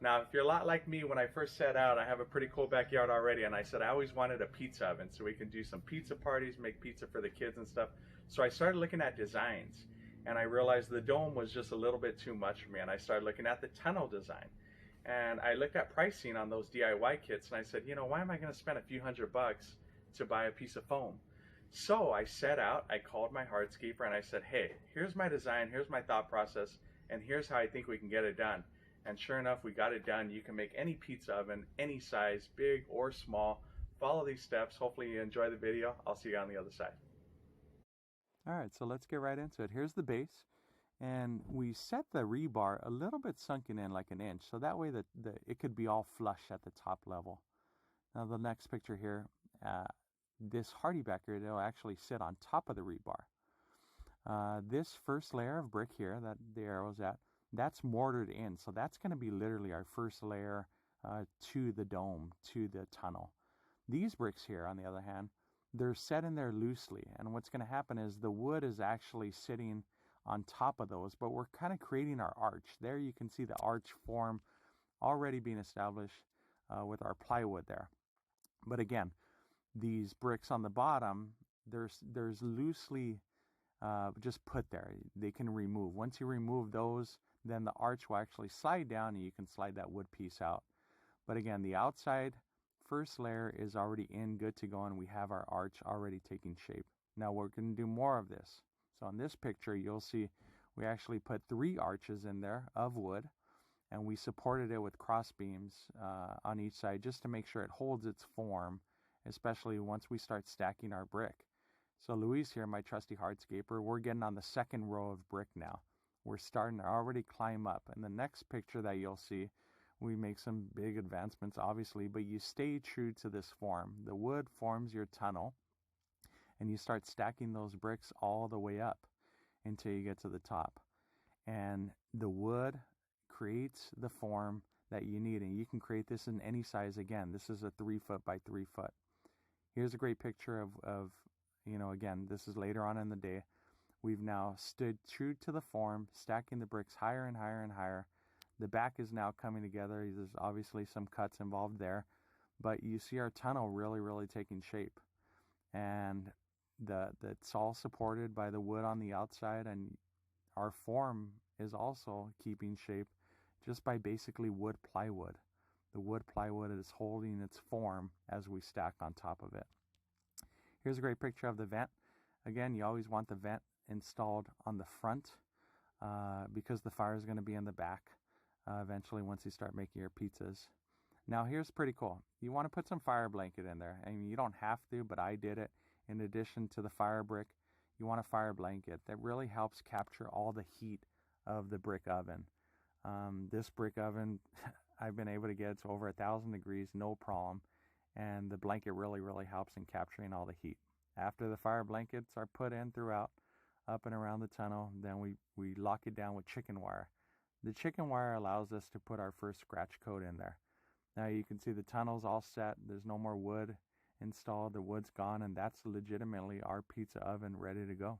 Now, if you're a lot like me, when I first set out, I have a pretty cool backyard already, and I said I always wanted a pizza oven so we can do some pizza parties, make pizza for the kids and stuff. So I started looking at designs, and I realized the dome was just a little bit too much for me, and I started looking at the tunnel design. And I looked at pricing on those DIY kits, and I said, you know, why am I going to spend a few $100 to buy a piece of foam? So I set out, I called my hardscaper, and I said, hey, here's my design, here's my thought process, and here's how I think we can get it done. And sure enough, we got it done. You can make any pizza oven, any size, big or small. Follow these steps. Hopefully you enjoy the video. I'll see you on the other side. All right, so let's get right into it. Here's the base, and we set the rebar a little bit sunken in, like an inch, so that way it could be all flush at the top level. Now the next picture here, this hardy backer, it'll actually sit on top of the rebar. This first layer of brick here that the arrow's at, that's mortared in, so that's going to be literally our first layer to the dome, to the tunnel. These bricks here, on the other hand, they're set in there loosely, and what's going to happen is the wood is actually sitting on top of those, but we're kind of creating our arch. There you can see the arch form already being established with our plywood there. But again, these bricks on the bottom, there's loosely just put there. They can remove. Once you remove those, then the arch will actually slide down and you can slide that wood piece out. But again, the outside first layer is already in, good to go, and we have our arch already taking shape. Now we're going to do more of this. So in this picture, you'll see we actually put 3 arches in there of wood, and we supported it with cross beams on each side just to make sure it holds its form, especially once we start stacking our brick. So Luis here, my trusty hardscaper, we're getting on the second row of brick now. We're starting to already climb up. In the next picture that you'll see, we make some big advancements, obviously, but you stay true to this form. The wood forms your tunnel, and you start stacking those bricks all the way up until you get to the top. And the wood creates the form that you need, and you can create this in any size. Again, this is a 3 foot by 3 foot. Here's a great picture of again, this is later on in the day. We've now stood true to the form, stacking the bricks higher and higher and higher. The back is now coming together. There's obviously some cuts involved there, but you see our tunnel really, really taking shape. And it's all supported by the wood on the outside, and our form is also keeping shape just by basically wood plywood. The wood plywood is holding its form as we stack on top of it. Here's a great picture of the vent. Again, you always want the vent installed on the front because the fire is going to be in the back eventually once you start making your pizzas. Now here's pretty cool. You want to put some fire blanket in there. I mean, you don't have to, but I did it. In addition to the fire brick, you want a fire blanket. That really helps capture all the heat of the brick oven. This brick oven, I've been able to get to over 1,000 degrees, no problem. And the blanket really, really helps in capturing all the heat. After the fire blankets are put in throughout, up and around the tunnel, then we lock it down with chicken wire. The chicken wire allows us to put our first scratch coat in there. Now you can see the tunnel's all set. There's no more wood installed. The wood's gone, and that's legitimately our pizza oven ready to go.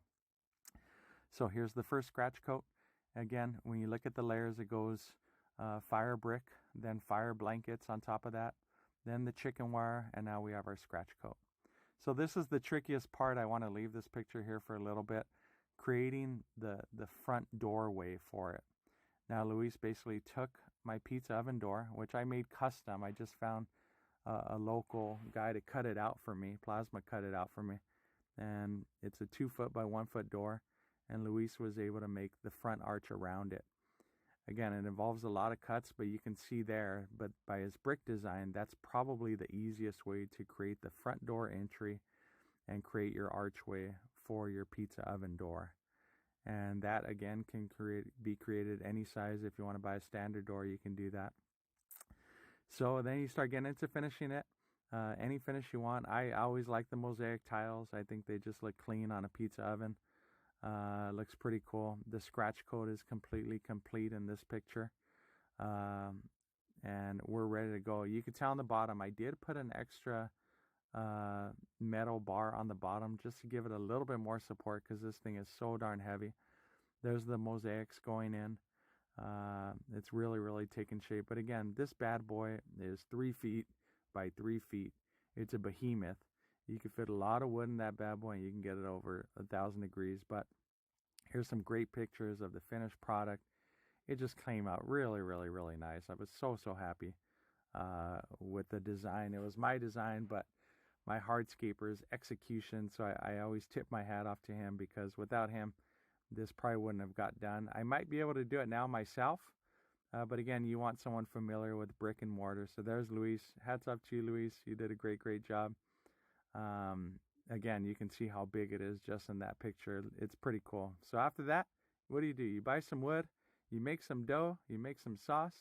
So here's the first scratch coat. Again, when you look at the layers, it goes fire brick, then fire blankets on top of that, then the chicken wire, and now we have our scratch coat. So this is the trickiest part. I want to leave this picture here for a little bit, creating the front doorway for it. Now Luis basically took my pizza oven door, which I made custom. I just found a local guy to cut it out for me, plasma cut it out for me. And it's a 2 foot by 1 foot door, and Luis was able to make the front arch around it. Again, it involves a lot of cuts, but you can see there, but by his brick design, that's probably the easiest way to create the front door entry and create your archway for your pizza oven door. And that, again, can be created any size. If you want to buy a standard door, you can do that. So then you start getting into finishing it. Any finish you want. I always like the mosaic tiles. I think they just look clean on a pizza oven. Looks pretty cool. The scratch coat is completely complete in this picture. And we're ready to go. You can tell on the bottom, I did put an extra metal bar on the bottom just to give it a little bit more support because this thing is so darn heavy. There's the mosaics going in. It's really, really taken shape. But again, this bad boy is 3 feet by 3 feet. It's a behemoth. You can fit a lot of wood in that bad boy, and you can get it over 1,000 degrees. But here's some great pictures of the finished product. It just came out really, really, really nice. I was so, so happy with the design. It was my design, but my hardscaper's execution. So I always tip my hat off to him, because without him, this probably wouldn't have got done. I might be able to do it now myself, but again, you want someone familiar with brick and mortar. So there's Luis. Hats off to you, Luis. You did a great, great job. Again, you can see how big it is just in that picture. It's pretty cool. So after that, what do? You buy some wood, you make some dough, you make some sauce,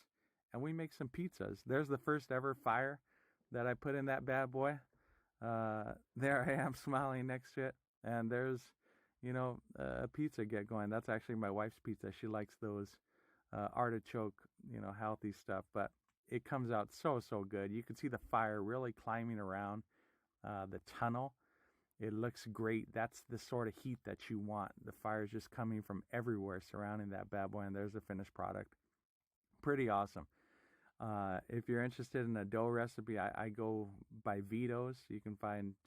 and we make some pizzas. There's the first ever fire that I put in that bad boy. There I am smiling next to it, and there's, you know, a pizza get going. That's actually my wife's pizza. She likes those artichoke, you know, healthy stuff, but it comes out so, so good. You can see the fire really climbing around the tunnel. It looks great. That's the sort of heat that you want. The fire's just coming from everywhere surrounding that bad boy, and there's the finished product. Pretty awesome. If you're interested in a dough recipe, I go by Vito's. You can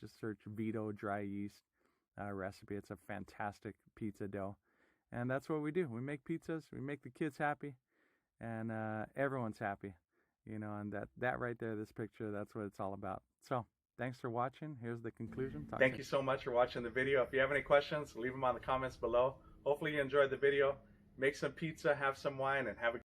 just search Vito dry yeast recipe. It's a fantastic pizza dough. And that's what we do. We make pizzas, we make the kids happy, and everyone's happy. You know, and that right there, this picture, that's what it's all about. So thanks for watching. Here's the conclusion. Thank you so much for watching the video. If you have any questions, leave them on the comments below. Hopefully you enjoyed the video. Make some pizza, have some wine, and have a